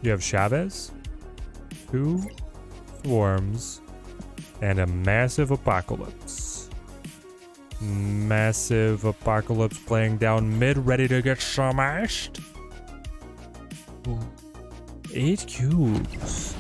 You have Chavez, 2 Swarms, and a massive Apocalypse. Massive Apocalypse playing down mid, ready to get smashed. Ooh. 8 cubes.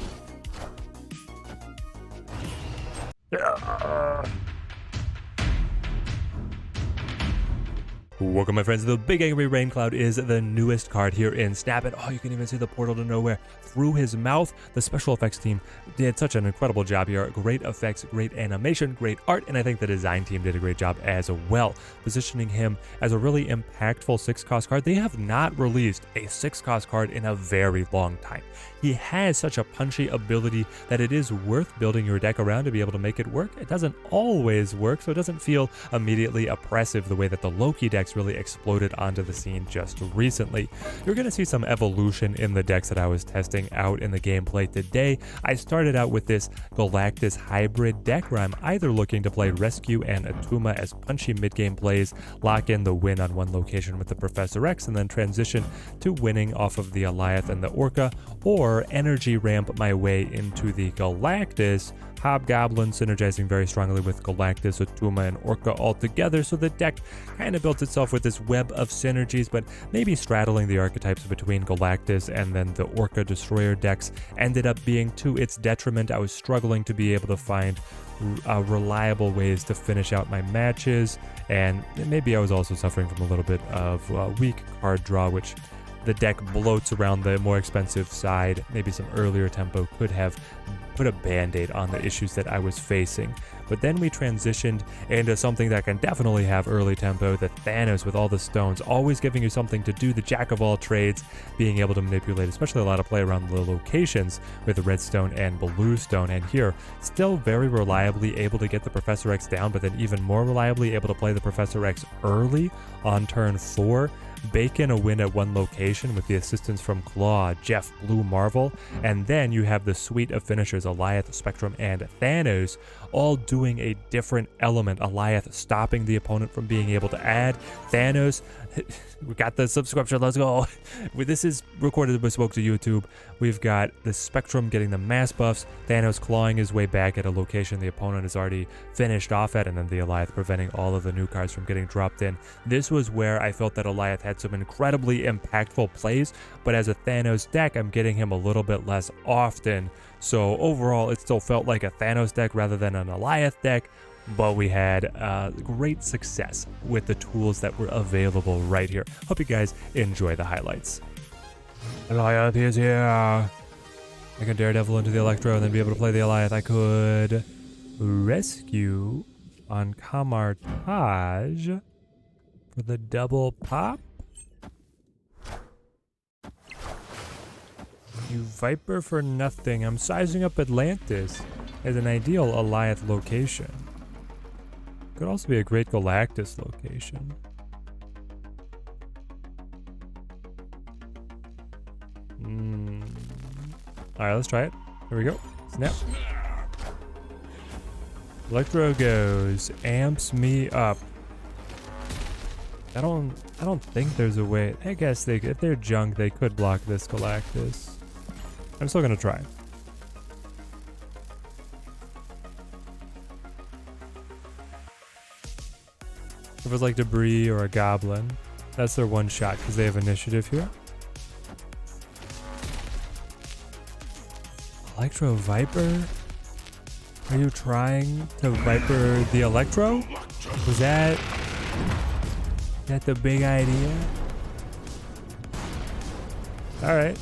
Welcome, my friends. The Big Angry Rain Cloud is the newest card here in Snap It. Oh, you can even see the portal to nowhere through his mouth. The special effects team did such an incredible job here. Great effects, great animation, great art, and I think the design team did a great job as well, positioning him as a really impactful 6-cost card. They have not released a 6-cost card in a very long time. He has such a punchy ability that it is worth building your deck around to be able to make it work. It doesn't always work, so it doesn't feel immediately oppressive the way that the Loki decks really exploded onto the scene just recently. You're going to see some evolution in the decks that I was testing out in the gameplay today. I started out with this Galactus hybrid deck where I'm either looking to play Rescue and Atuma as punchy mid-game plays, lock in the win on one location with the Professor X, and then transition to winning off of the Alioth and the Orca, or energy ramp my way into the Galactus, Hobgoblin synergizing very strongly with Galactus, Atuma, and Orca all together, so the deck kind of built itself with this web of synergies, but maybe straddling the archetypes between Galactus and then the Orca Destroyer decks ended up being to its detriment. I was struggling to be able to find reliable ways to finish out my matches, and maybe I was also suffering from a little bit of weak card draw, which the deck bloats around the more expensive side. Maybe some earlier tempo could have put a band-aid on the issues that I was facing. But then we transitioned into something that can definitely have early tempo, the Thanos with all the stones, always giving you something to do, the jack of all trades, being able to manipulate, especially a lot of play around the locations with redstone and bluestone. And here, still very reliably able to get the Professor X down, but then even more reliably able to play the Professor X early on turn 4. Bake in a win at one location with the assistance from Claw, Jeff, Blue, Marvel, and then you have the suite of finishers, Alioth, Spectrum, and Thanos, all doing a different element. Alioth stopping the opponent from being able to add. Thanos, we got the subscription, let's go. This is recorded bespoke to YouTube. We've got the Spectrum getting the mass buffs, Thanos clawing his way back at a location the opponent has already finished off at, and then the Alioth preventing all of the new cards from getting dropped in. This was where I felt that Alioth had some incredibly impactful plays, but as a Thanos deck, I'm getting him a little bit less often. So overall, it still felt like a Thanos deck rather than an Alioth deck, but we had great success with the tools that were available right here. Hope you guys enjoy the highlights. Alioth is here. I could Daredevil into the Electro and then be able to play the Alioth. I could Rescue on Camartage for the double pop. You Viper for nothing. I'm sizing up Atlantis as an ideal Alioth location. Could also be a great Galactus location. Alright, let's try it. Here we go. Snap. Electro goes. Amps me up. I don't think there's a way. I guess if they're junk, they could block this Galactus. I'm still gonna try. If it was like debris or a goblin, that's their one shot because they have initiative here. Electro Viper? Are you trying to Viper the Electro? Was that the big idea? Alright.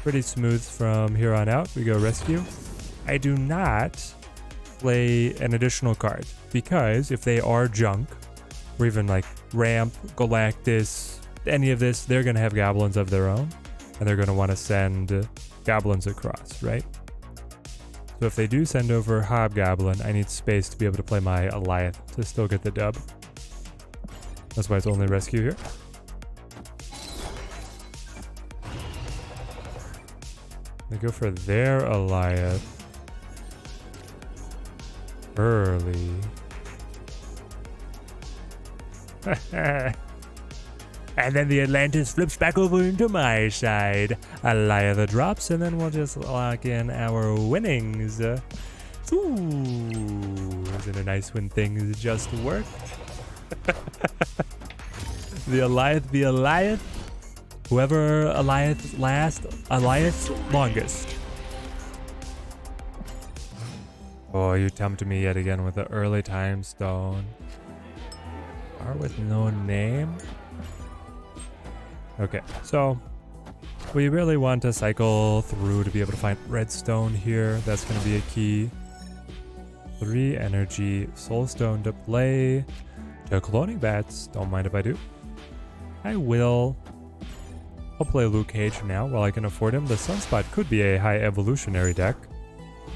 Pretty smooth from here on out. We go Rescue. I do not play an additional card because if they are junk, or even like Ramp, Galactus, any of this, they're going to have goblins of their own, and they're going to want to send goblins across, right? So if they do send over Hobgoblin, I need space to be able to play my Alioth to still get the dub. That's why it's only Rescue here. They go for their Alioth early. And then the Atlantis flips back over into my side. Alioth drops, and then we'll just lock in our winnings. Ooh, isn't it nice when things just work? The Alioth. Whoever Alioth last, Alioth longest. Oh, you tempt me yet again with the early time stone. Or with no name? Okay, so we really want to cycle through to be able to find redstone here. That's going to be a key. 3 energy, soulstone to play. To cloning bats, don't mind if I do. I'll play Luke Cage now while I can afford him. The Sunspot could be a high evolutionary deck,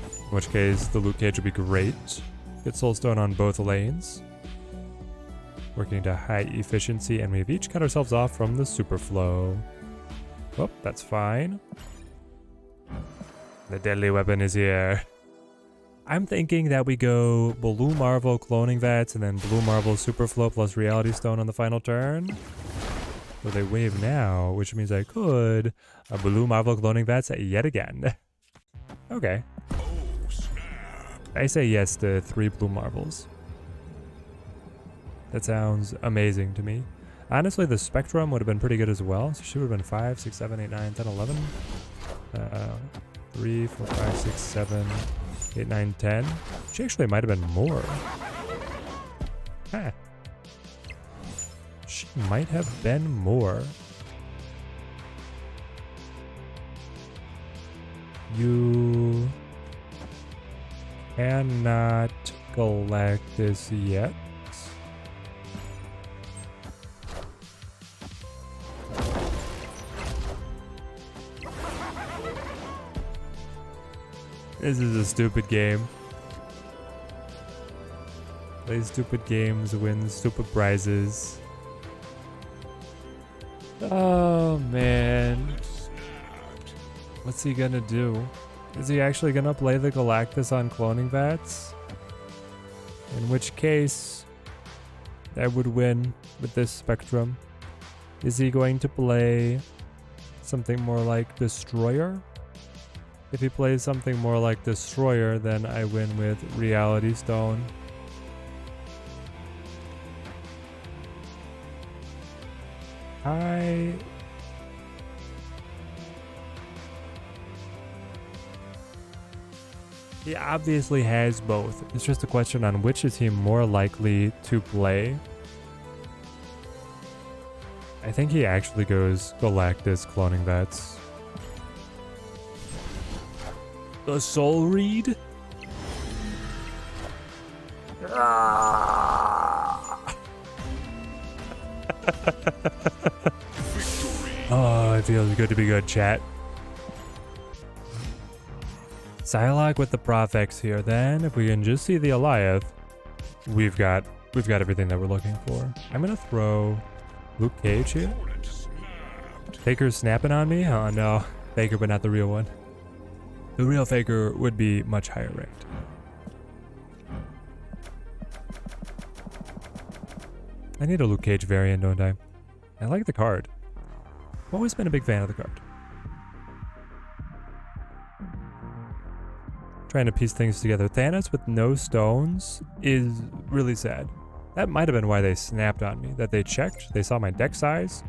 in which case the Luke Cage would be great. Get soulstone on both lanes. Working to high efficiency, and we've each cut ourselves off from the superflow. Oh, that's fine. The deadly weapon is here. I'm thinking that we go Blue Marvel cloning vats and then Blue Marvel superflow plus reality stone on the final turn. So they wave now, which means I could Blue Marvel cloning vats yet again. Okay. I say yes to 3 Blue Marvels. That sounds amazing to me. Honestly, the Spectrum would have been pretty good as well. So she would have been 5, 6, 7, 8, 9, 10, 11. 3, 4, 5, 6, 7, 8, 9, 10. She actually might have been more. Huh. She might have been more. You cannot Galactus yet. This is a stupid game. Play stupid games, win stupid prizes. Oh man. What's he gonna do? Is he actually gonna play the Galactus on cloning vats? In which case, I would win with this Spectrum. Is he going to play something more like Destroyer? If he plays something more like Destroyer, then I win with Reality Stone. He obviously has both. It's just a question on which is he more likely to play. I think he actually goes Galactus cloning vats. The Soul Read? Oh, it feels good to be good, chat. Psylocke with the Profex here. Then, if we can just see the Alioth, we've got everything that we're looking for. I'm gonna throw Luke Cage here. Faker's snapping on me? Oh no, Faker, but not the real one. The real Faker would be much higher ranked. I need a Luke Cage variant, don't I? I like the card. I've always been a big fan of the card. Trying to piece things together. Thanos with no stones is really sad. That might have been why they snapped on me. That they checked, they saw my deck size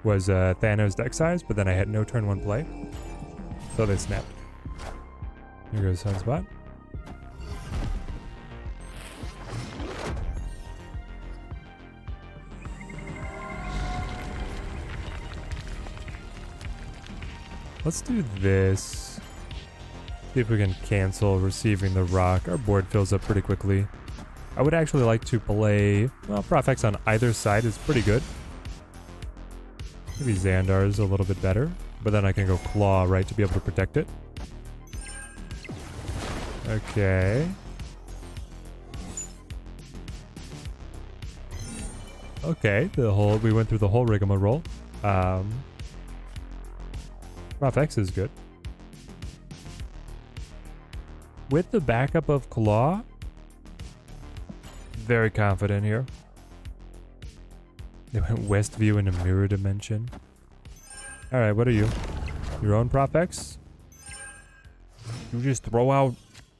was Thanos deck size, but then I had no turn 1 play. So they snapped. Here goes Sunspot. Let's do this. See if we can cancel receiving the rock. Our board fills up pretty quickly. I would actually like to play... Well, Profex on either side is pretty good. Maybe Xandar's a little bit better. But then I can go Claw, right, to be able to protect it. Okay. Okay, we went through the whole rigmarole. Profex is good. With the backup of Claw, very confident here. They went Westview into Mirror Dimension. Alright, what are you? Your own Prophex? You just throw out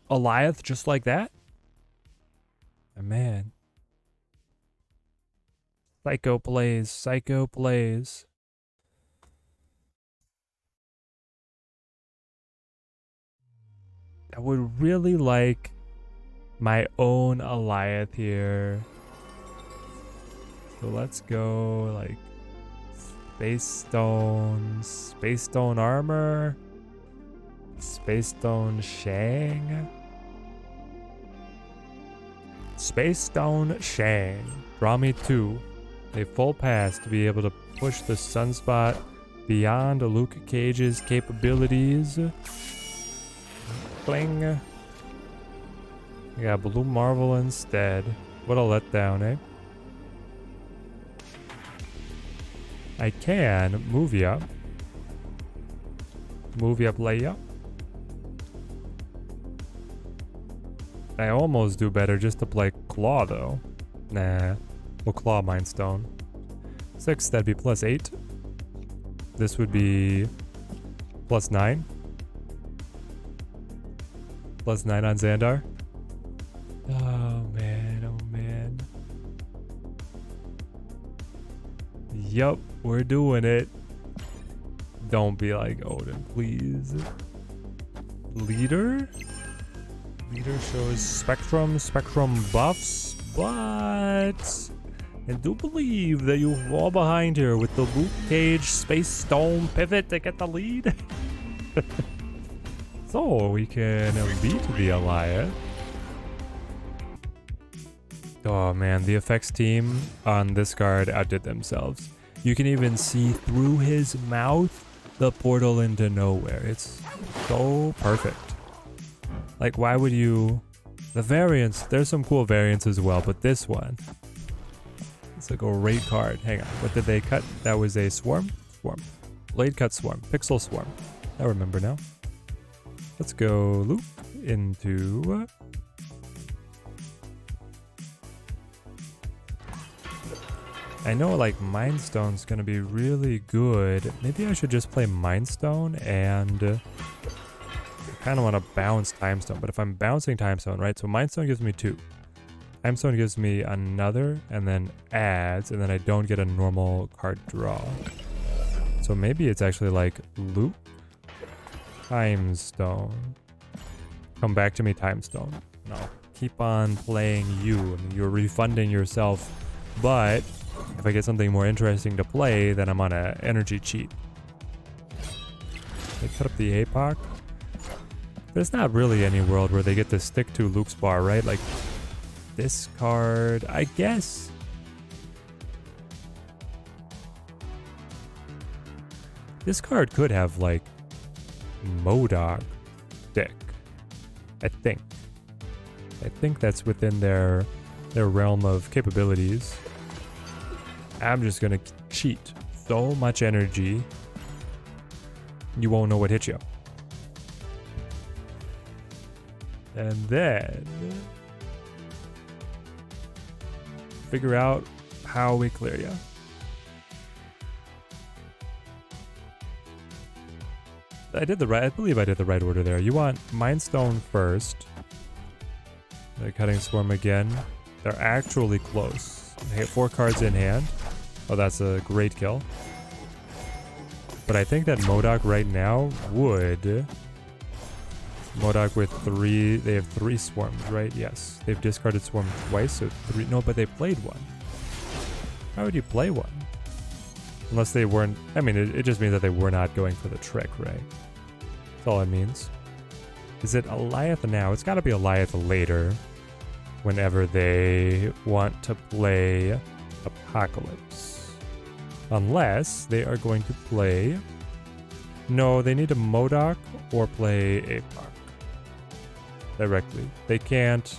Alioth just like that? Oh, man. Psycho plays, Psycho plays. I would really like my own Alioth here. So let's go like Space Stone Armor, Space Stone Shang, Space Stone Shang. Draw me 2. A full pass to be able to push the Sunspot beyond Luke Cage's capabilities. Cling. I got Blue Marvel instead. What a letdown, eh? I can move you up. Move you up, lay up. I almost do better just to play Claw though. Nah. We'll Claw Mind Stone. 6, that'd be +8. This would be +9. +9 on Xandar. Oh man, oh man. Yup, we're doing it. Don't be like Odin, please. Leader? Leader shows Spectrum buffs, but I do believe that you fall behind here with the Luke Cage Space Stone pivot to get the lead. So we can beat the Alioth. Oh man, the effects team on this card outdid themselves. You can even see through his mouth the portal into nowhere. It's so perfect. Like, why would you... The variants, there's some cool variants as well, but this one, it's a great card. Hang on, what did they cut? That was a Swarm? Swarm. Blade Cut Swarm. Pixel Swarm. I remember now. Let's go Luke into... I know like Mind Stone's gonna be really good. Maybe I should just play Mind Stone and I kind of want to bounce Time Stone. But if I'm bouncing Time Stone, right? So Mind Stone gives me 2. Time Stone gives me another and then adds, and then I don't get a normal card draw. So maybe it's actually like Luke, Time Stone. Come back to me, Time Stone. And I'll keep on playing you. I mean, you're refunding yourself, but if I get something more interesting to play, then I'm on an energy cheat. They cut up the APOC. There's not really any world where they get to stick to Luke's bar, right? Like this card, I guess. This card could have like MODOK Deck. I think that's within their realm of capabilities. I'm just gonna cheat so much energy, you won't know what hit you. And then figure out how we clear you. I believe I did the right order there. You want Mind Stone first. They're cutting Swarm again. They're actually close. They hit 4 cards in hand. Oh, that's a great kill. But I think that MODOK right now would... MODOK with 3... They have 3 Swarms, right? Yes. They've discarded Swarm twice, so 3... No, but they played 1. How would you play 1? Unless they weren't... I mean, it just means that they were not going for the trick, right? That's all it means. Is it Alioth now? It's got to be Alioth later. Whenever they want to play Apocalypse. Unless they are going to play... No, they need a MODOK or play APOC. Directly. They can't...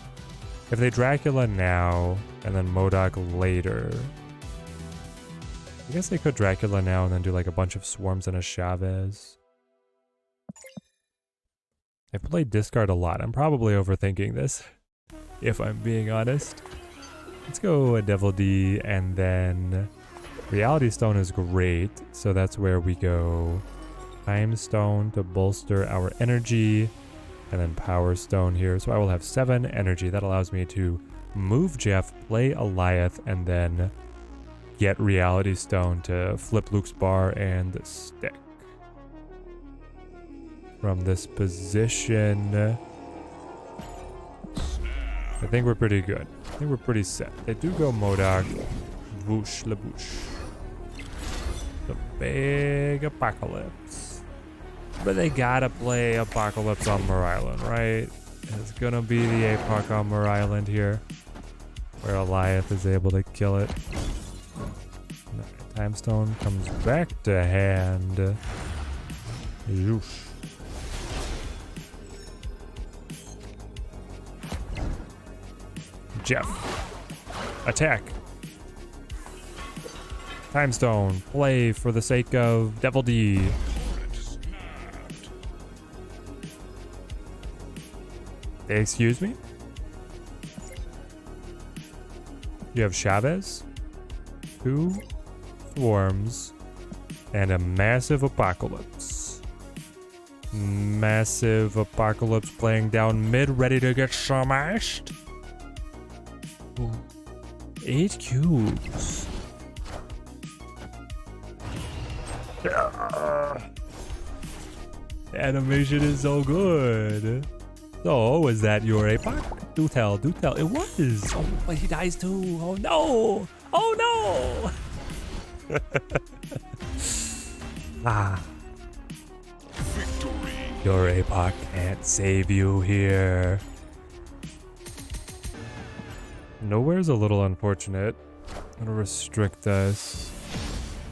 If they Dracula now, and then MODOK later... I guess they could Dracula now and then do like a bunch of Swarms and a Chavez. I've played discard a lot. I'm probably overthinking this, if I'm being honest. Let's go a Devil D and then Reality Stone is great, so that's where we go. Time Stone to bolster our energy, and then Power Stone here. So I will have 7 energy. That allows me to move Jeff, play Alioth, and then get Reality Stone to flip Luke's bar and stick. From this position, I think we're pretty good. I think we're pretty set. They do go Modok. Whoosh, laboosh. The big apocalypse. But they gotta play Apocalypse on Mer Island, right? It's gonna be the APOC on Mer Island here, where Alioth is able to kill it. Time Stone comes back to hand. Zoosh. Jeff. Attack. Time Stone. Play for the sake of Devil D. Excuse me? You have Chavez, 2 Swarms, and a massive Apocalypse. Massive Apocalypse playing down mid, ready to get smashed. Ooh. 8 cubes. The animation is so good. So, was that your APOC? Do tell, do tell. It was. Oh, but he dies too. Oh no. Oh no. Ah. Victory. Your APOC can't save you here. Nowhere's a little unfortunate. It'll restrict us.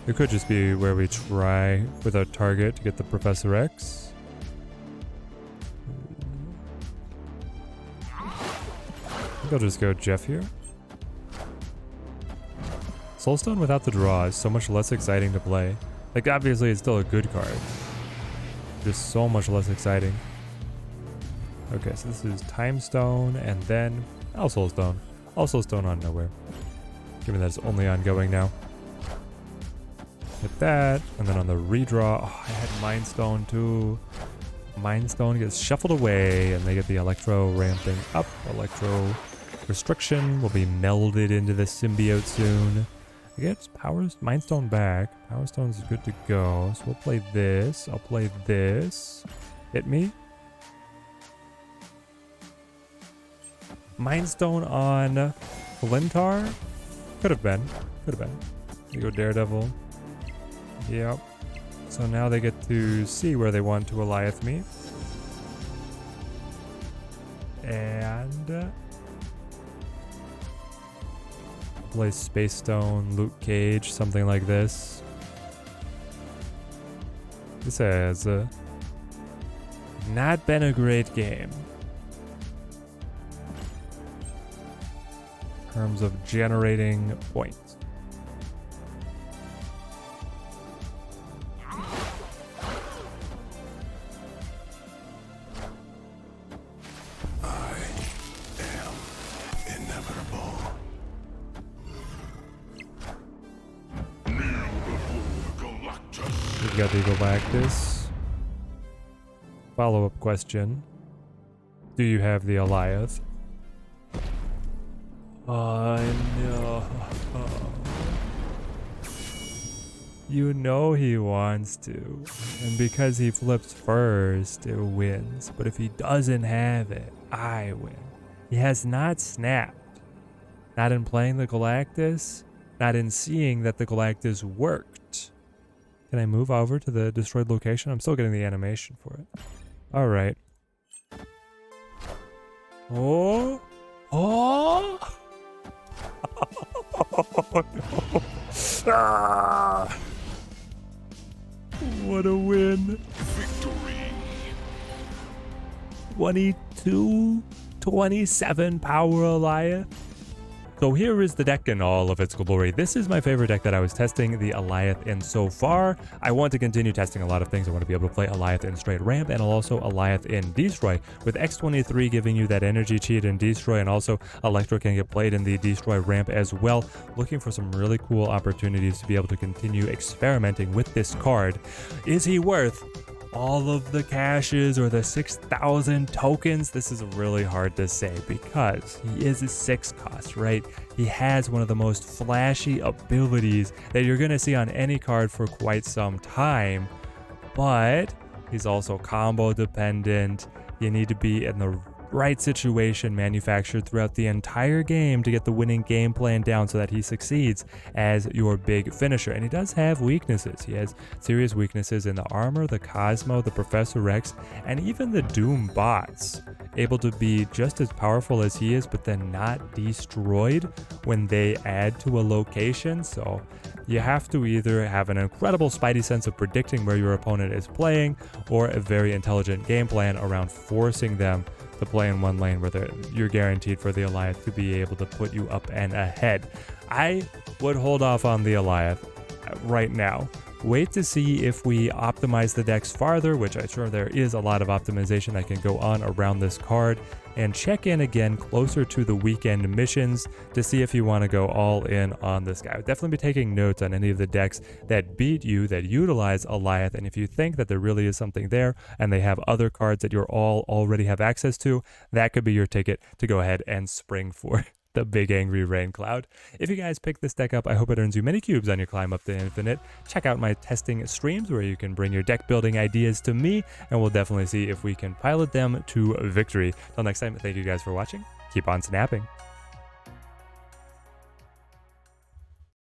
It could just be where we try with our target to get the Professor X. I think I'll just go Jeff here. Soulstone without the draw is so much less exciting to play. Like, obviously it's still a good card. Just so much less exciting. Okay, so this is Time Stone and then Soulstone. Soulstone on nowhere. Given that it's only ongoing now. Hit that, and then on the redraw, oh, I had Mind Stone too. Mind Stone gets shuffled away, and they get the Electro ramping up. Electro restriction will be melded into the symbiote soon. I get Mind Stone back. Power Stone's good to go. So we'll play this. I'll play this. Hit me. Mind Stone on Flintar. Could have been. You go Daredevil. Yep. So now they get to see where they want to Alioth me. And play Space Stone, Luke Cage, something like this. This has not been a great game in terms of generating points. Got the Galactus. Follow-up question. Do you have the Alioth? No. You know he wants to. And because he flips first, it wins. But if he doesn't have it, I win. He has not snapped. Not in playing the Galactus. Not in seeing that the Galactus worked. Can I move over to the destroyed location? I'm still getting the animation for it. All right. Oh. Oh. Oh no. Ah. What a win. Victory. 22-27 power Alioth. So here is the deck in all of its glory. This is my favorite deck that I was testing the Alioth in so far. I want to continue testing a lot of things. I want to be able to play Alioth in straight ramp and also Alioth in Destroy, with X23 giving you that energy cheat in Destroy, and also Electro can get played in the Destroy ramp as well. Looking for some really cool opportunities to be able to continue experimenting with this card. Is he worth all of the caches or the 6,000 tokens? This is really hard to say because he is a 6 cost, right? He has one of the most flashy abilities that you're going to see on any card for quite some time, but he's also combo dependent. You need to be in the right situation manufactured throughout the entire game to get the winning game plan down so that he succeeds as your big finisher. And he does have weaknesses. He has serious weaknesses in the armor, the Cosmo, the Professor X, and even the Doom bots, able to be just as powerful as he is, but then not destroyed when they add to a location. So you have to either have an incredible spidey sense of predicting where your opponent is playing, or a very intelligent game plan around forcing them to play in one lane where you're guaranteed for the Alioth to be able to put you up and ahead. I would hold off on the Alioth right now. Wait to see if we optimize the decks farther, which I'm sure there is a lot of optimization that can go on around this card, and check in again closer to the weekend missions to see if you want to go all in on this guy. I would definitely be taking notes on any of the decks that beat you, that utilize Alioth, and if you think that there really is something there and they have other cards that you're all already have access to, that could be your ticket to go ahead and spring for the big angry rain cloud. If you guys pick this deck up, I hope it earns you many cubes on your climb up to infinite. Check out my testing streams where you can bring your deck building ideas to me, and we'll definitely see if we can pilot them to victory. Till next time, thank you guys for watching. Keep on snapping.